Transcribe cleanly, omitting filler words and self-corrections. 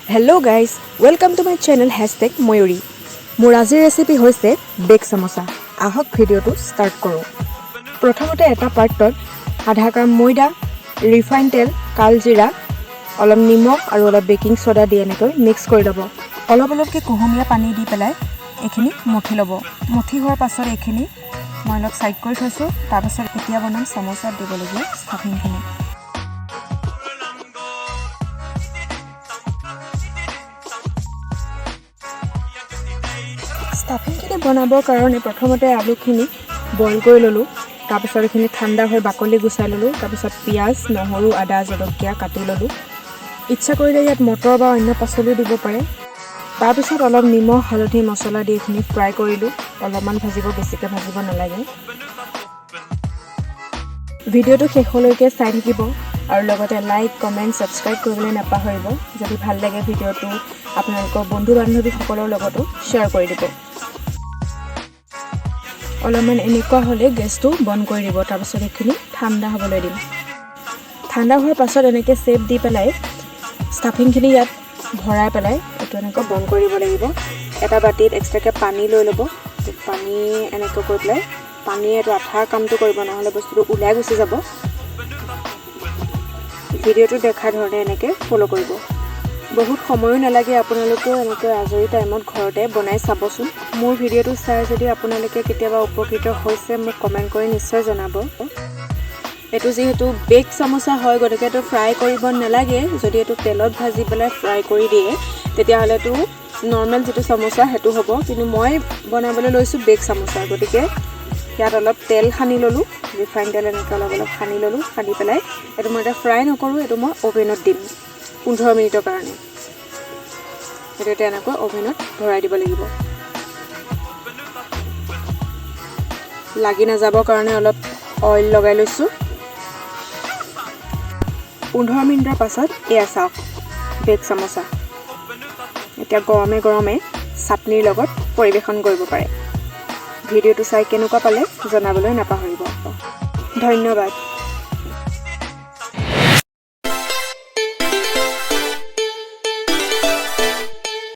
Hello guys, welcome to my channel #Mayuri. মোৰ আজিৰ recipe হৈছে বেগ সমোসা। আহক ভিডিঅ'টো ষ্টাৰ্ট কৰোঁ। প্ৰথমতে এটা পাত্ৰত আধা কাপ ময়দা, ৰিফাইন তেল, কালজিৰা, অলপ নিমখ আৰু অলপ বেকিং সোডা দি এনেকৈ মিক্স কৰি ল'ব। অলপকৈ কুহুমীয়া পানী দি পেলাই এইখিনি মঠি ল'ব। মঠি হোৱাৰ পাছত এইখিনি মই অলপ সাইড কৰি থৈছোঁ। তাৰপাছত এতিয়া বনাম সমোসাত দিবলগীয়া ষ্টাফিংখিনি। ষ্টাফিংখিনি বনাবৰ কাৰণে প্ৰথমতে আলুখিনি বইল কৰি ল'লোঁ। তাৰপিছত এইখিনি ঠাণ্ডা হৈ বাকলি গুচাই ল'লোঁ। তাৰপিছত পিঁয়াজ, নহৰু, আদা, জলকীয়া কাটি ল'লোঁ। ইচ্ছা কৰিলে ইয়াত মটৰ বা অন্য পাচলিও দিব পাৰে। তাৰপিছত অলপ নিমখ, হালধি, মছলা দি এইখিনি ফ্ৰাই কৰিলোঁ। অলপমান ভাজিব, বেছিকৈ ভাজিব নালাগে। ভিডিঅ'টো শেষলৈকে চাই থাকিব আৰু লগতে লাইক, কমেণ্ট, ছাবস্ক্ৰাইব কৰিবলৈ নাপাহৰিব। যদি ভাল লাগে ভিডিঅ'টো আপোনালোকৰ বন্ধু বান্ধৱীসকলৰ লগতো শ্বেয়াৰ কৰি দিব। অলপমান এনেকুৱা হ'লে গেছটো বন্ধ কৰি দিব। তাৰপিছত এইখিনি ঠাণ্ডা হ'বলৈ দিম। ঠাণ্ডা হোৱাৰ পাছত এনেকৈ চেপ দি পেলাই ষ্টাফিংখিনি ইয়াত ভৰাই পেলাই এইটো এনেকৈ বন্ধ কৰি দিব লাগিব। এটা বাতিত এক্সট্ৰাকৈ পানী লৈ ল'ব। পানী এনেকৈ কৰি পেলাই পানীয়ে এইটো আঠাৰ কামটো কৰিব, নহ'লে বস্তুটো ওলাই গুচি যাব। ভিডিঅ'টো দেখা ধৰণে এনেকৈ ফ'ল' কৰিব। বহুত সময়ো নালাগে, আপোনালোকেও এনেকৈ আজৰি টাইমত ঘৰতে বনাই চাবচোন। মোৰ ভিডিঅ'টো চাই যদি আপোনালোকে কেতিয়াবা উপকৃত হৈছে মোক কমেণ্ট কৰি নিশ্চয় জনাব। এইটো যিহেতু বেগ সমোসা হয়, গতিকে এইটো ফ্ৰাই কৰিব নালাগে। যদি এইটো তেলত ভাজি পেলাই ফ্ৰাই কৰি দিয়ে তেতিয়াহ'লেতো নৰ্মেল যিটো সমোসা সেইটো হ'ব, কিন্তু মই বনাবলৈ লৈছোঁ বেগ সমোসা। গতিকে ইয়াত অলপ তেল সানি ল'লোঁ, ৰিফাইন তেল এনেকৈ অলপ সানি ল'লোঁ। সানি পেলাই এইটো মই এতিয়া ফ্ৰাই নকৰোঁ, এইটো মই অ'ভেনত দিম 15 মিনিটৰ কাৰণে। সেইটো এতিয়া এনেকৈ অ'ভেনত ভৰাই দিব লাগিব। লাগি নাযাবৰ কাৰণে অলপ অইল লগাই লৈছোঁ। 15 মিনিটৰ পাছত এয়া চাওক বেগ সমোসা। এতিয়া গৰমে গৰমে চাটনিৰ লগত পৰিৱেশন কৰিব পাৰে। ভিডিঅ'টো চাই কেনেকুৱা পালে জনাবলৈ নাপাহৰিব। ধন্যবাদ।